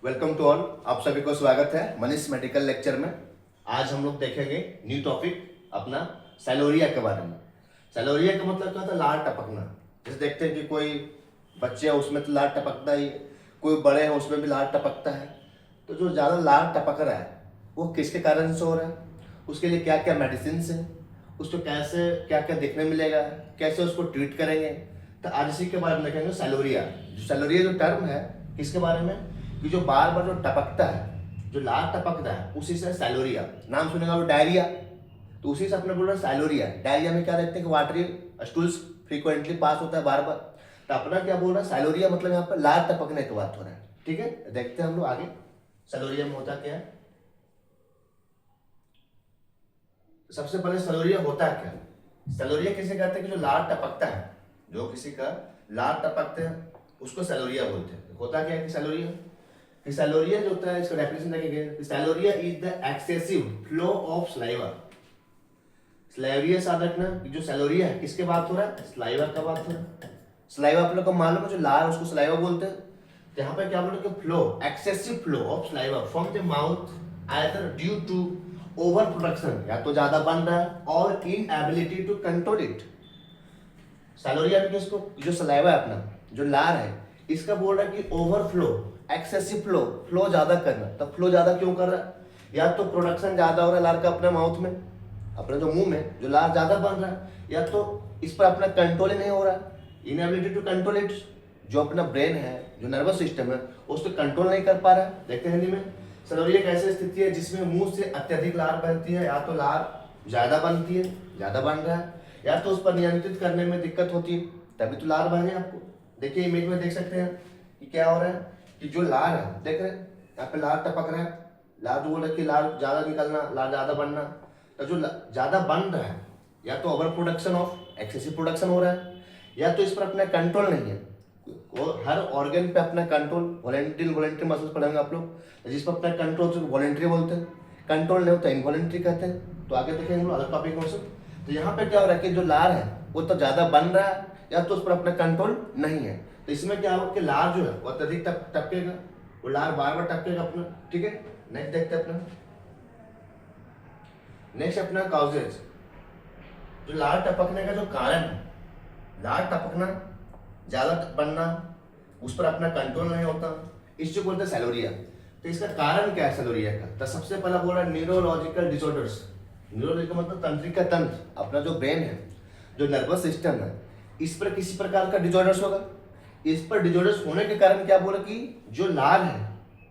Welcome to all. आप सभी को स्वागत है मनीष मेडिकल लेक्चर में। आज हम लोग देखेंगे न्यू टॉपिक अपना सैलोरिया के बारे में। सैलोरिया का मतलब क्या होता है? लार टपकना। जैसे देखते हैं कि कोई बच्चे हैं उसमें तो लार टपकता ही, कोई बड़े हैं उसमें भी लार टपकता है। तो जो ज़्यादा लार टपक रहा है वो किसके कारण से हो रहा है, उसके लिए क्या क्या मेडिसिन है, उसको कैसे क्या क्या देखने मिलेगा, कैसे उसको ट्रीट करेंगे। तो आज इसी के बारे में देखेंगे सैलोरिया। जो सैलोरिया जो टर्म है किसके बारे में, कि जो बार बार जो टपकता है, जो लार टपक रहा है उसी से सैलोरिया। नाम सुनेगा वो डायरिया, तो उसी से अपने बोल रहे सैलोरिया। डायरिया में क्या देखते हैं कि वाटरी स्टूल्स फ्रीक्वेंटली पास होता है बार बार। तो अपना क्या बोल रहा है सैलोरिया, मतलब यहाँ पर लार टपकने की बात हो रहा है। ठीक है, देखते हैं हम लोग आगे सैलोरिया में होता क्या है। सबसे पहले सैलोरिया होता है क्या? सैलोरिया किसे कहते हैं कि जो लार टपकता है, जो किसी का लार टपकते हैं उसको सैलोरिया बोलते हैं। होता क्या है कि सैलोरिया, कि सैलोरिया जो होता है इसका डेफिनेशन देखेंगे। Sialorrhoea is the excessive flow of saliva. Saliva याद रखना कि जो सैलोरिया है किसके बात हो रहा है, सलाइवा का बात हो रहा है। सलाइवा आप लोग को मालूम है, जो लार उसको सलाइवा बोलते हैं। तो यहाँ पे क्या बोल रहे हैं, flow excessive flow of saliva from the mouth either due to over production, या तो ज्यादा बन रहा है, और inability to control it. Sialorrhoea में किसको, जो सलाइवा है अपना, जो लार है, इसका बोल रहा है कि ओवरफ्लो, एक्सेसिव फ्लो, फ्लो ज्यादा करना। तब फ्लो ज्यादा क्यों कर रहा है? या तो प्रोडक्शन ज्यादा हो रहा है लार का अपने माउथ में, अपने जो मुंह में जो लार ज्यादा बन रहा है, या तो इस पर अपना कंट्रोल ही नहीं हो रहा, इनएबिलिटी टू कंट्रोल इट। जो अपना ब्रेन है, जो नर्वस सिस्टम है, उसको कंट्रोल नहीं कर पा रहा है। देखते हैं हिंदी में, सैलोरिया एक ऐसी स्थिति है जिसमें मुंह से अत्यधिक लार बहती है, या तो लार ज्यादा बनती है, ज्यादा बन रहा है, या तो उस पर नियंत्रित करने में दिक्कत होती है, तभी तो लार बहने। आपको देखिए इमेज में देख सकते हैं कि क्या हो रहा है, कि जो लार है देख रहे हैं यहाँ पे लार टपक रहा है। लार जो बोल रहा है कि लार ज्यादा निकलना, लार ज्यादा बनना। तो जो ज्यादा बन रहा है, या तो over production of excessive production हो रहा है, या तो इस पर अपना कंट्रोल नहीं है। वो हर ऑर्गन पे अपना कंट्रोल, वॉलेंट्री वॉलेंट्री मसल्स पढ़ेंगे आप लोग, जिस पर अपना कंट्रोल वॉलेंट्री बोलते हैं, कंट्रोल नहीं होता इनवॉलेंट्री कहते हैं। तो आगे देखेंगे हम लोग अलग टॉपिक में से। तो यहाँ पे क्या हो रहा है कि जो लार है वो तो ज्यादा बन रहा है, या तो उस पर अपना कंट्रोल नहीं है। तो इसमें क्या होगा कि लार जो है वो अत्यधिक टपकेगा, वो लार बार बार टपकेगा अपना। ठीक है, नेक्स्ट देखते हैं अपना। नेक्स्ट अपना काउजेज, जो लार टपकने का जो कारण है, लार टपकना, ज्यादा बनना, उस पर अपना कंट्रोल नहीं होता, इसको बोलते हैं सैलोरिया। तो इसका कारण क्या है सैलोरिया का? तो सबसे पहला बोल रहा है न्यूरोलॉजिकल डिसऑर्डर्स। न्यूरोलॉजिकल मतलब तंत्रिका तंत्र, अपना जो ब्रेन है, जो नर्वस सिस्टम है, इस पर किसी प्रकार का डिसऑर्डर्स होगा। इस पर डिसऑर्डर्स होने के कारण क्या बोला कि जो लार है,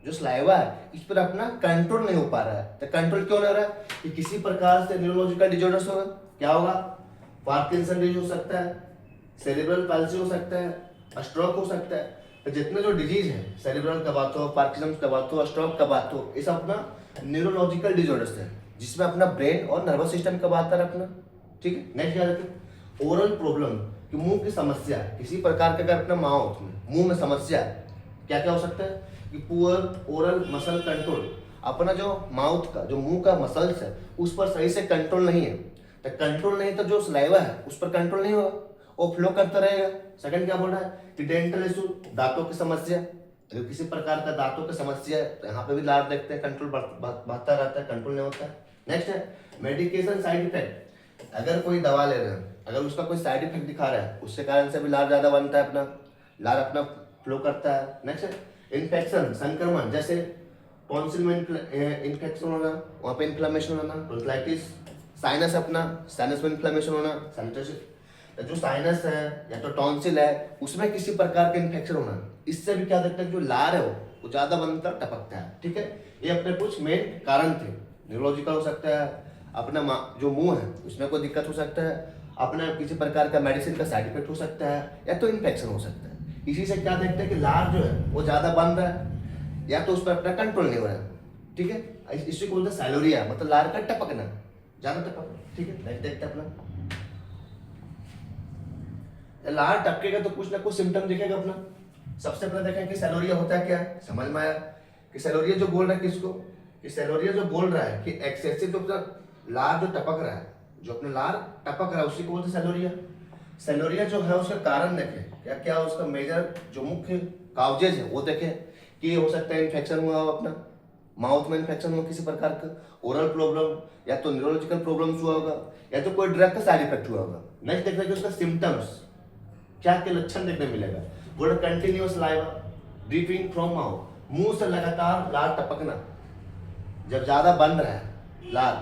जो स्लाइवा है, इस पर अपना कंट्रोल नहीं हो पा रहा है। तो कंट्रोल क्यों नहीं हो रहा है? कि किसी प्रकार से न्यूरोलॉजिकल डिसऑर्डर्स होगा। क्या होगा? पार्किंसन डिजीज हो सकता है, सेरेब्रल पैल्सी हो सकता है, स्ट्रोक हो सकता है। तो जितने जो डिजीज है, सेरेब्रल का बात हो, पार्किंसन का बात हो, स्ट्रोक का बात हो, ये सब अपना न्यूरोलॉजिकल डिसऑर्डर्स है, जिसमें अपना ब्रेन और नर्वस सिस्टम का बात है अपना। ठीक है, नेक्स्ट क्या रहता है? ओरल प्रॉब्लम, कि मुंह की समस्या, किसी प्रकार का अगर अपना माउथ में, मुंह में समस्या है, क्या क्या हो सकता है? कि पुअर ओरल मसल कंट्रोल, अपना जो माउथ का, जो मुंह का मसल्स है, उस पर सही से कंट्रोल नहीं है। तो कंट्रोल नहीं, तो जो सलाइवा है उस पर कंट्रोल नहीं होगा, वो फ्लो करता रहेगा। सेकंड क्या बोल रहा है कि डेंटल इशू, दांतों की समस्या, अगर किसी प्रकार का दांतों की समस्या है तो यहाँ पे भी लार देखते हैं, कंट्रोल बढ़ता रहता है, कंट्रोल नहीं होता है। नेक्स्ट है मेडिकेशन साइड इफेक्ट, अगर कोई दवा ले रहे हैं, अगर उसका कोई साइड इफेक्ट दिखा रहा है, उसके कारण से भी लार ज्यादा बनता है, अपना लार अपना फ्लो करता है। नेक्स्ट है इन्फेक्शन, संक्रमण, जैसे टॉन्सिल में इन्फेक्शन होना, वहाँ पे इन्फ्लेमेशन होना, टॉन्सिलाइटिस। साइनस, अपना साइनस में इन्फ्लेमेशन होना, साइनस। जो साइनस है या तो टॉन्सिल है, उसमें किसी प्रकार का इन्फेक्शन होना, इससे भी क्या देखते हैं कि जो लार है वो ज्यादा बनता टपकता है। ठीक है, ये अपने कुछ मेन कारण थे। न्यूरोलॉजिकल हो सकता है, अपना जो मुंह है उसमें कोई दिक्कत हो सकता है, अपना किसी प्रकार का मेडिसिन का साइड इफेक्ट हो सकता है, या तो इन्फेक्शन हो सकता है। इसी से क्या देखते हैं कि लार जो है वो ज्यादा बन रहा है, या तो उस पर अपना कंट्रोल नहीं हो रहा है। ठीक है, इसी को बोलते हैं सैलोरिया, मतलब लार का टपकना, ज्यादा टपकना। ठीक है, नेक्स्ट देखते हैं अपना। लार टपकेगा तो कुछ ना कुछ सिम्टम दिखेगा अपना। सबसे पहले देखें कि सैलोरिया होता है क्या है, समझ में आया कि सैलोरिया जो बोल रहा है किसको, कि सैलोरिया जो बोल रहा है कि एक्सेसिव जो लार जो टपक रहा है, जो अपना लार टपक रहा है, उसी को बोलते हैं सैलोरिया। सैलोरिया जो है उसका कारण देखें क्या क्या, उसका मेजर जो मुख्य काउजेज है वो देखें कि हो सकता है इन्फेक्शन हुआ हो अपना, माउथ में इन्फेक्शन हुआ किसी प्रकार का, ओरल प्रॉब्लम, या तो न्यूरोलॉजिकल प्रॉब्लम्स हुआ होगा, या तो कोई ड्रग का साइड इफेक्ट हुआ होगा। नेक्स्ट देखना कि उसका सिम्टम्स क्या क्या लक्षण देखने मिलेगा। बोला continuous Ladwa dripping from mouth, मुंह से लगातार लार टपकना, जब ज्यादा बन रहा है लार,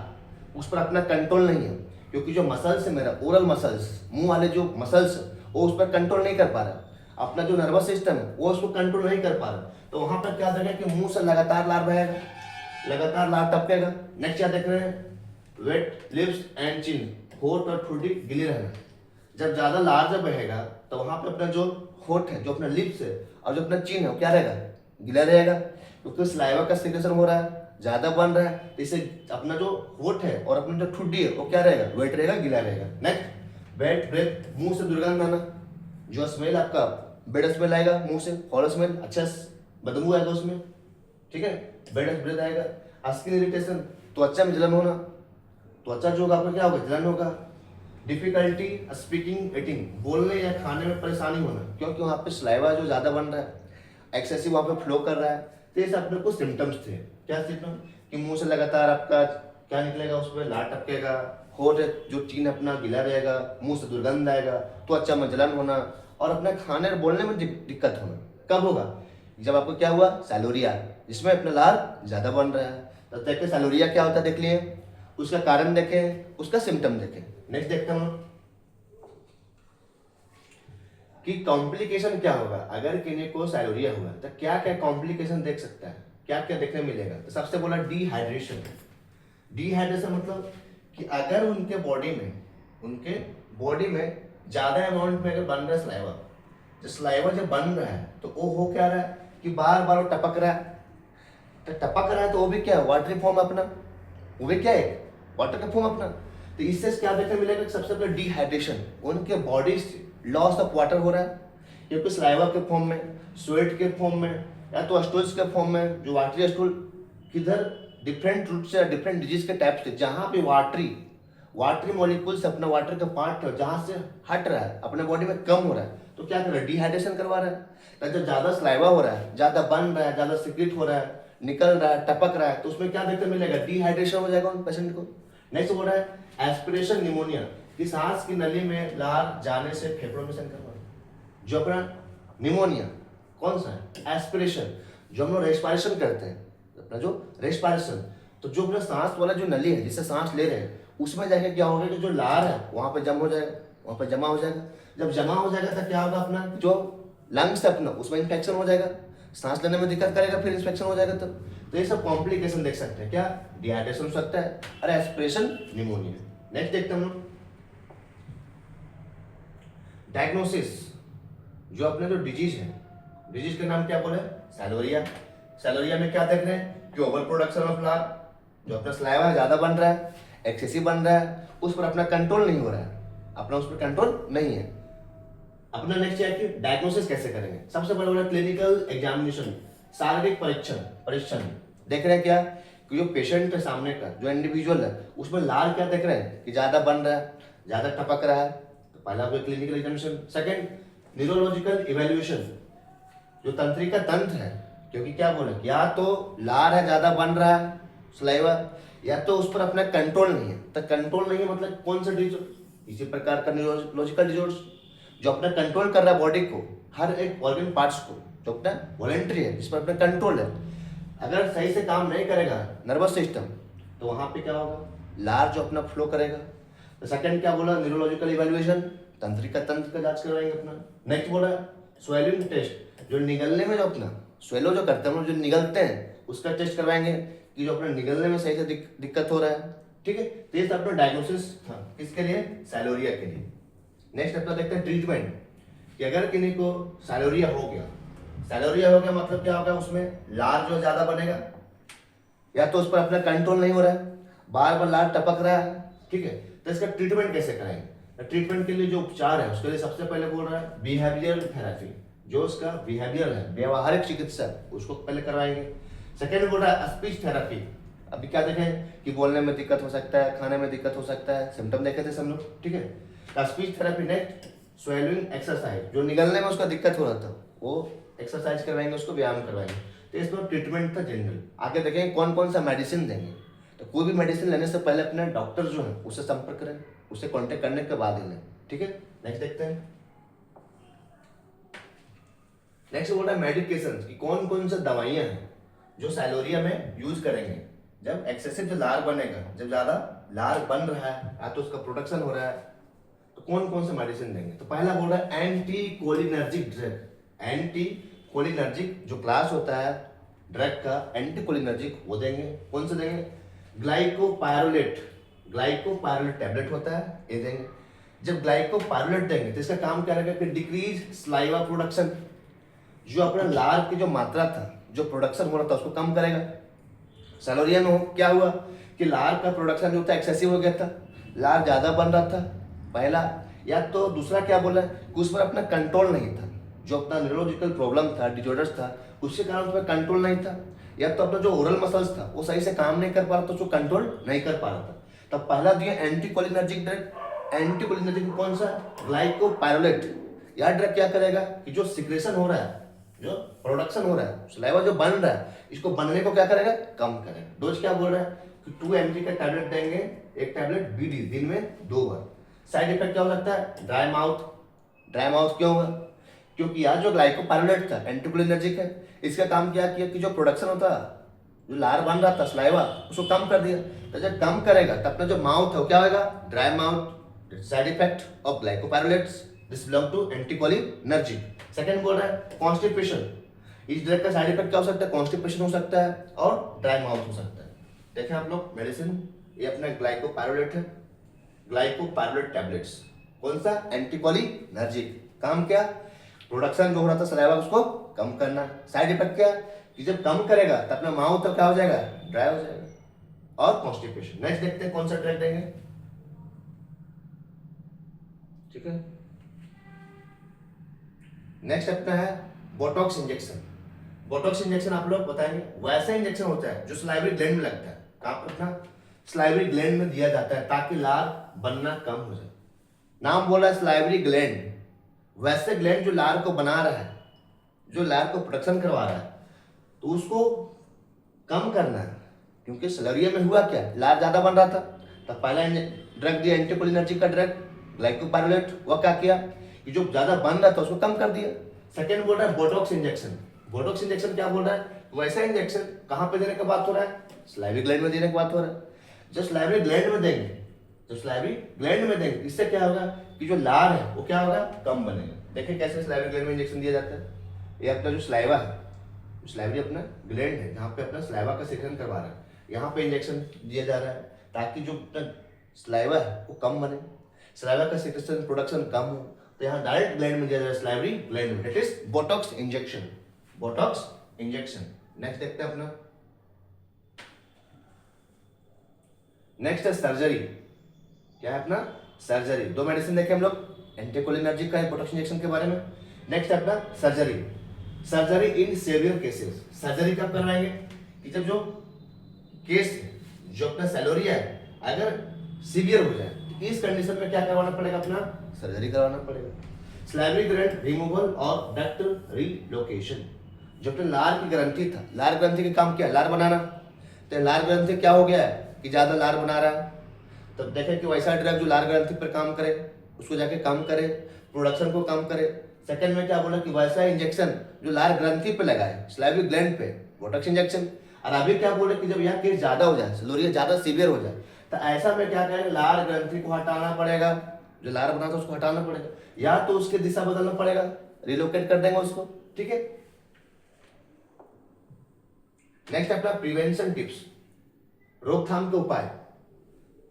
उस पर अपना कंट्रोल नहीं है, क्योंकि जो मसल्स है मेरा ओरल मसल्स, मुंह वाले जो मसल्स वो उस पर कंट्रोल नहीं कर पा रहा, अपना जो नर्वस सिस्टम है वो उसको कंट्रोल नहीं कर पा रहा, तो वहां पर क्या देखेगा कि मुंह से लगातार लार बहेगा, लगातार लार टपकेगा। नेक्स्ट क्या देख रहे हैं, वेट लिप्स एंड चिन, होठ और ठुड्डी गिली रहना, जब ज्यादा लार जब बहेगा तो वहां पे अपना जो होठ है, जो अपना लिप्स है और जो अपना चिन है वो क्या रहेगा, गिला रहेगा, क्योंकि सलाइवा का सिक्रेशन हो रहा है, ज्यादा बन रहा है, तो इससे अपना जो होठ है और अपना जो ठुड्डी है वो क्या रहेगा, वेट रहेगा, गिला रहेगा। नेक्स्ट वेट ब्रेथ, मुंह से दुर्गंध आना, जो स्मेल आपका बेड स्मेल आएगा मुंह से, फॉल स्मेल, अच्छा बदबू आएगा उसमें, ठीक है, बेड ब्रेथ आएगा। स्किन इरिटेशन, त्वचा में जलन होना, त्वचा जो होगा आपका क्या होगा, जलन होगा। डिफिकल्टी स्पीकिंग ईटिंग, बोलने या खाने में परेशानी होना, क्योंकि वहाँ पे सलाइवा जो ज्यादा बन रहा है, एक्सेसिव वहाँ पे फ्लो कर रहा है, तो ये सब अपने कुछ सिम्टम्स थे। क्या सिम्टम, कि मुंह से लगातार आपका क्या निकलेगा, उसमें लार टपकेगा, होठ जो चीन अपना गिला रहेगा, मुंह से दुर्गंध आएगा, त्वचा में जलन होना, और अपने खाने और बोलने में दिक्कत होना। कब होगा, जब आपको क्या हुआ, सैलोरिया, जिसमें अपना लार ज्यादा बन रहा है। तो देखें सैलोरिया क्या होता है, देख लिए, उसका कारण देखें, उसका सिम्टम देखें। नेक्स्ट देखते हैं कि कॉम्प्लिकेशन क्या होगा अगर किसी को सैलोरिया हुआ, तो क्या क्या कॉम्प्लिकेशन देख सकता है, क्या क्या देखने मिलेगा। तो सबसे बोला डिहाइड्रेशन। डिहाइड्रेशन मतलब कि अगर उनके बॉडी में ज्यादा अमाउंट में अगर बन रहा है सलाइवा, जो सलाइवा जब बन रहा है तो वो हो क्या रहा है कि बार बार वो टपक रहा है, तो टपक रहा है तो वो भी क्या है, वाटरी फॉर्म अपना, वो भी क्या है, वाटर का फॉर्म अपना। तो इससे क्या देखने मिलेगा, सबसे पहले डिहाइड्रेशन, उनके बॉडी लॉस ऑफ वाटर हो रहा है, क्योंकि सलाइवा के फॉर्म में, स्वेट के फॉर्म में, या तो स्टूल्स के फॉर्म में, जो वाटरी स्टूल किधर डिफरेंट रूट से डिफरेंट डिजीज के टाइप से, जहां पे वाटरी मॉलिक्यूल्स अपना वाटर का पार्ट जहां से हट रहा है, अपने बॉडी में कम हो रहा है, तो क्या कर रहा है, डिहाइड्रेशन करवा रहा है। तो ज्यादा सलाइवा हो रहा है, ज्यादा बन रहा है, ज्यादा सिक्रेट हो रहा है, निकल रहा है, टपक रहा है, तो उसमें क्या देखने मिलेगा, डिहाइड्रेशन हो जाएगा उन पेशेंट को। नेक्स्ट हो रहा है एस्पिरेशन निमोनिया, कि सांस की नली में लार जाने से फेफड़ों में संक्रमण, जो अपना निमोनिया कौन सा है, एस्पिरेशन, जो हम लोग रेस्पिरेशन करते हैं, अपना जो रेस्पिरेशन, तो जो अपना सांस वाला जो नली है जिससे सांस ले रहे हैं, उसमें जाके क्या होगा कि जो लार है वहां पर जम हो जाएगा, वहां पर जमा हो जाएगा। जब जमा हो जाएगा तो क्या होगा, अपना जो लंग्स है अपना उसमें इन्फेक्शन हो जाएगा, सांस लेने में दिक्कत करेगा, फिर इन्फेक्शन हो जाएगा तब। तो ये सब कॉम्प्लिकेशन देख सकते हैं, क्या डिहाइड्रेशन हो सकता है और एस्पिरेशन निमोनिया। नेक्स्ट देखते हैं हम लोग डायग्नोसिस, जो अपने जो डिजीज है, डिजीज का नाम क्या बोले, सैलोरिया। सैलोरिया में क्या देख रहे हैं कि ओवर प्रोडक्शन ऑफ लार, जो अपना सलाइवा ज्यादा बन रहा है, एक्सेसिव बन रहा है, उस पर अपना कंट्रोल नहीं हो रहा है, अपना उस पर कंट्रोल नहीं है। अपना नेक्स्ट है कि डायग्नोसिस कैसे करेंगे। सबसे पहले बोला क्लिनिकल एग्जामिनेशन, शारीरिक परीक्षण देख रहे हैं क्या, कि जो पेशेंट है सामने का, जो इंडिविजुअल है, उसमें लार क्या देख रहे हैं कि ज्यादा बन रहा है, ज्यादा टपक रहा है, तो पहला हो गया clinical examination. Second neurological evaluation, जो तंत्रिका तंत्र है, क्योंकि क्या बोले, या तो लार है ज्यादा बन रहा है सलाइवा, या तो उस पर अपना कंट्रोल नहीं है। तो कंट्रोल नहीं है मतलब कौन सा डिजीज, इसी प्रकार का न्यूरोलॉजिकल डिजॉर्डर्स, जो अपना कंट्रोल कर रहा है बॉडी को, हर एक ऑर्गन पार्ट्स को, जो अपना वॉलेंट्री है, जिस पर अपना कंट्रोल है, अगर सही से काम नहीं करेगा नर्वस सिस्टम, तो वहां पे क्या होगा, लार जो अपना फ्लो करेगा। तो सेकंड क्या बोला, न्यूरोलॉजिकल इवैल्यूएशन, तंत्रिका तंत्र का जांच करवाएंगे अपना। नेक्स्ट बोला स्वेलिंग टेस्ट, जो निगलने में जो अपना स्वेलो जो करते हैं, जो निगलते हैं, उसका टेस्ट करवाएंगे कि जो अपना निगलने में सही से दिक्कत हो रहा है, ठीक है। तो ये सब अपना डायग्नोसिस था, किसके लिए, सैलोरिया के लिए। नेक्स्ट अपना देखते हैं ट्रीटमेंट, कि अगर किसी को सैलोरिया हो गया मतलब क्या होगा, उसमें लार जो ज्यादा बनेगा, या तो उस पर अपना कंट्रोल नहीं हो रहा है, बार बार लार टपक रहा है, ठीक है। तो इसका ट्रीटमेंट कैसे कराएंगे। ट्रीटमेंट के लिए जो उपचार है उसके लिए सबसे पहले बोल रहा है बिहेवियरल थेरेपी, जो उसका बिहेवियर है, व्यवहारिक चिकित्सा, उसको पहले करवाएंगे। सेकेंड बोल रहा है स्पीच थेरेपी, अभी क्या देखें कि बोलने में दिक्कत हो सकता है, खाने में दिक्कत हो सकता है, सिम्टम देखे थे सब लोग, ठीक है। Speech therapy. Next swelling exercise, जो निगलने में उसका दिक्कत हो रहा था, वो एक्सरसाइज करवाएंगे, उसको व्यायाम करवाएंगे। तो इसमें ट्रीटमेंट था जनरल। आगे देखेंगे कौन कौन सा मेडिसिन देंगे। तो कोई भी मेडिसिन लेने से पहले अपने डॉक्टर जो है उससे संपर्क करें, उससे कांटेक्ट करने के बाद ही लें, ठीक है। नेक्स्ट देखते हैं। नेक्स्ट बोल रहा है मेडिकेशन की कौन कौन सी दवाइयाँ हैं जो साइलोरिया में यूज करेंगे जब एक्सेसिव जो लार बनेगा, जब ज्यादा लार बन रहा है या तो उसका प्रोडक्शन हो रहा है, तो कौन कौन से मेडिसिन देंगे। तो पहला बोल रहा है anti cholinergic drug. Anti cholinergic जो क्लास होता है ड्रग का, एंटी कोलिनर्जिक वो देंगे। कौन से देंगे? ग्लाइकोपायरोलेट। ग्लाइकोपायरोलेट टैबलेट होता है, ये देंगे। जब ग्लाइकोपायरोलेट देंगे तो इसका काम क्या रहेगा कि डिक्रीज स्लाइवा प्रोडक्शन, जो अपना लार की जो मात्रा था, जो प्रोडक्शन हो रहा था उसको कम करेगा। साइलोरिया में क्या हुआ कि लार का प्रोडक्शन जो था एक्सेसिव हो गया था, लार ज्यादा बन रहा था पहला, या तो दूसरा क्या बोला कि उस पर अपना कंट्रोल नहीं था, जो अपना न्यूरोलॉजिकल प्रॉब्लम था, डिजॉर्डर्स था, उसके कारण उस पर कंट्रोल नहीं था, या तो अपना जो ओरल मसल्स था वो सही से काम नहीं कर पा रहा था, उसको कंट्रोल नहीं कर पा रहा था। तब पहला दिया anti cholinergic drug. Anti cholinergic कौन सा? ग्लाइकोपायरोलेट। यह ड्रग क्या करेगा कि जो सिक्रेशन हो रहा है, जो प्रोडक्शन हो रहा है, सलाइवा जो बन रहा है, इसको बनने को क्या करेगा? कम करेगा। डोज क्या बोल रहा है कि 2 mg का टैबलेट देंगे, एक टैबलेट बीडी दिन में 2 बार। साइड इफेक्ट क्या हो सकता है? Dry mouth. ड्राई माउथ क्यों हुआ? क्योंकि यार जो ग्लाइकोपायरोलेट था एंटीकोलिनर्जिक है, इसका काम क्या किया कि जो प्रोडक्शन होता, जो लार बन रहा था सलाइवा, उसको कम कर दिया। तो जब कम करेगा तब अपना जो माउथ है वो क्या होगा? Dry mouth. Side effect of glycopyrrolates, this belong to anticholinergic. Second बोल रहा है कॉन्स्टिपेशन। इस ड्रग का साइड इफेक्ट क्या हो सकता है? कॉन्स्टिपेशन हो सकता है और ड्राई माउथ हो सकता है। देखें आप लोग मेडिसिन, ये अपना ग्लाइकोपायरोलेट है, ग्लाइकोपायरोलेट टैबलेट्स। कौन सा? एंटीकोलिनर्जिक। काम क्या? प्रोडक्शन जो हो रहा था सलाइवा उसको कम करना। साइड इफेक्ट क्या कि जब कम करेगा तब अपना माउथ तो क्या हो जाएगा? ड्राई हो जाएगा और कॉन्स्टिपेशन। नेक्स्ट देखते हैं कौन सा ड्रग देंगे, ठीक है। नेक्स्ट अपना है बोटॉक्स इंजेक्शन। बोटॉक्स इंजेक्शन आप लोग बताएंगे वैसा इंजेक्शन होता है जो सलाइवरी ग्लैंड में लगता है। काम अपना सलाइवरी ग्लैंड में दिया जाता है ताकि लार बनना कम हो जाए। नाम बोला है सलाइवरी ग्लैंड। वैसे ग्लैंड जो लार को बना रहा है, जो लार को प्रोडक्शन करवा रहा है, तो उसको कम करना है। क्योंकि सलाइवरिया में हुआ क्या, लार ज्यादा बन रहा था, तब पहला ड्रग दिया एंटीकोलिनर्जिक का ड्रग ग्लाइकोपायरोलेट। वह क्या किया कि जो ज्यादा बन रहा था उसको कम कर दिया। सेकेंड बोल रहा है बोटॉक्स इंजेक्शन। बोटॉक्स इंजेक्शन क्या बोल रहा है? वैसा इंजेक्शन कहां पे देने का बात हो रहा है? सलाइवरी ग्लैंड में देने की बात हो रहा है। जब सलाइवरी ग्लैंड में देंगे, तो सलाइवरी ग्लैंड में देंगे, इससे क्या होगा कि जो लार है वो क्या होगा? कम बनेगा। देखिए कैसे सलाइवरी ग्लैंड में इंजेक्शन दिया जाता है। ये अपना जो सलाइवा है, सलाइवरी अपना ग्लैंड है जहाँ पे अपना सलाइवा का सेक्रेशन करवा रहा है, यहाँ पे इंजेक्शन दिया जा रहा है ताकि जो सलाइवा है वो कम बने, सलाइवा का सेक्रेशन प्रोडक्शन कम हो। तो यहाँ डायरेक्ट ग्लैंड में दिया जा रहा है, सलाइवरी ग्लैंड में। That is Botox injection. Botox injection. Next देखते हैं अपना। नेक्स्ट है सर्जरी। क्या है अपना? सर्जरी। 2 मेडिसिन देखे हम लोग, एंटीकोलिनर्जिक का है, बोटॉक्स इंजेक्शन के बारे में। नेक्स्ट अपना surgery. Surgery in saviour cases. Surgery कब करवाएंगे कि जब जो केस जो अपना सैलोरिया है अगर सीवियर हो जाए, तो इस कंडीशन में क्या करवाना पड़ेगा? अपना सर्जरी करवाना पड़ेगा। सलाइवरी ग्लैंड रिमूवल और डक्ट रिलोकेशन। जो अपने लार की ग्रंथि था, लार ग्रंथि का काम क्या है? लार बनाना। तो लार ग्रंथि क्या हो गया है कि ज्यादा लार बना रहा है, तब देखें कि वैसा ड्रग जो लार ग्रंथि पर काम करे उसको जाके कम करे, प्रोडक्शन को कम करे। सेकंड में क्या बोला कि वैसा इंजेक्शन जो लार ग्रंथि पे लगाए, सलाइवरी ग्लैंड पे, बोटॉक्स इंजेक्शन। और अभी क्या बोले कि जब यह केस ज्यादा हो जाए, सैलोरिया ज्यादा सीवियर हो जाए, तो ऐसा में क्या करेंगे? लार ग्रंथि को हटाना पड़ेगा, जो लार बना था उसको हटाना पड़ेगा, या तो उसकी दिशा बदलना पड़ेगा, रिलोकेट कर देंगे उसको, ठीक है। नेक्स्ट अपना प्रिवेंशन टिप्स, रोकथाम के उपाय।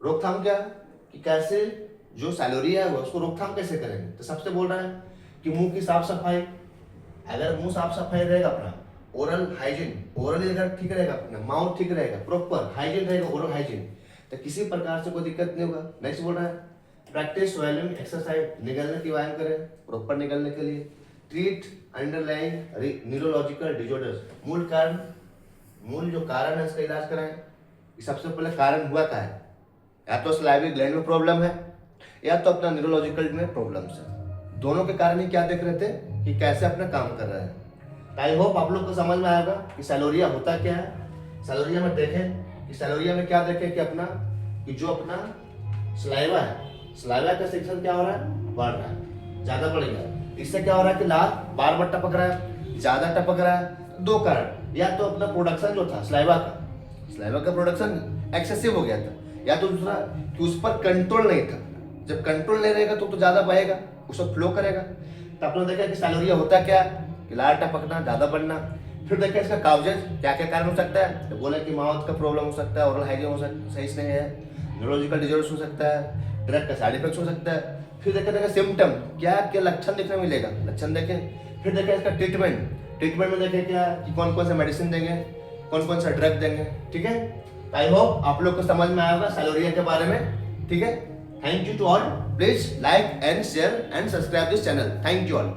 रोकथाम क्या कि कैसे जो सैलोरिया है उसको रोकथाम कैसे करेंगे। तो सबसे बोल रहा है कि मुंह की साफ सफाई। अगर मुंह साफ सफाई रहेगा अपना, ओरल हाइजीन, ओरल अगर ठीक रहेगा, अपना माउथ ठीक रहेगा, प्रॉपर हाइजीन रहेगा, ओरल हाइजीन, तो किसी प्रकार से कोई दिक्कत नहीं होगा। नेक्स्ट बोल रहा है प्रैक्टिस स्वेलिंग एक्सरसाइज, निगलने की व्यायाम करें प्रॉपर निगलने के लिए। ट्रीट अंडरलाइंग न्यूरोलॉजिकल डिसऑर्डर्स, मूल कारण, मूल जो कारण है इसका इलाज कराएं। सबसे पहले कारण हुआ क्या है? या तो सलाइवरी ग्लैंड में प्रॉब्लम है या तो अपना न्यूरोलॉजिकल में प्रॉब्लम्स है। दोनों के कारण ही क्या देख रहे थे कि कैसे अपना काम कर रहा है। आई होप आप लोग को समझ में आएगा कि सैलोरिया होता क्या है। सैलोरिया में देखें कि सैलोरिया में क्या देखें कि अपना कि जो अपना सलाइवा है, सलाइवा का सेक्शन क्या हो रहा है, बढ़ रहा है, ज्यादा बढ़ गया। इससे क्या हो रहा है कि लार बार बार टपक रहा है, ज्यादा टपक रहा है। दो कारण, या तो अपना प्रोडक्शन जो था सलाइवा का प्रोडक्शन एक्सेसिव हो गया था, या तो दूसरा कि उस पर कंट्रोल नहीं था। जब कंट्रोल नहीं रहेगा तो ज्यादा बहेगा, उसको फ्लो करेगा। तो आपने देखा कि सैलोरिया होता क्या है कि लार टपकना, ज्यादा बढ़ना। फिर देखिए इसका काउजेज क्या क्या कारण हो सकता है, तो बोले कि माउथ का प्रॉब्लम हो सकता है, ओरल हाइजीन हो सकता सही से नहीं है, न्यूरोलॉजिकल डिजॉर्डर्स हो सकता है, ड्रग का साइड इफेक्ट्स हो सकता है। फिर देखा सिम्टम क्या क्या लक्षण देखने मिलेगा, लक्षण देखें। फिर देखें इसका ट्रीटमेंट में देखें क्या कि कौन कौन सा मेडिसिन देंगे, कौन कौन सा ड्रग देंगे। ठीक है, आई होप आप लोग को समझ में आया होगा सैलोरिया के बारे में। ठीक है, thank you to all, please like and share and subscribe this channel. Thank you all.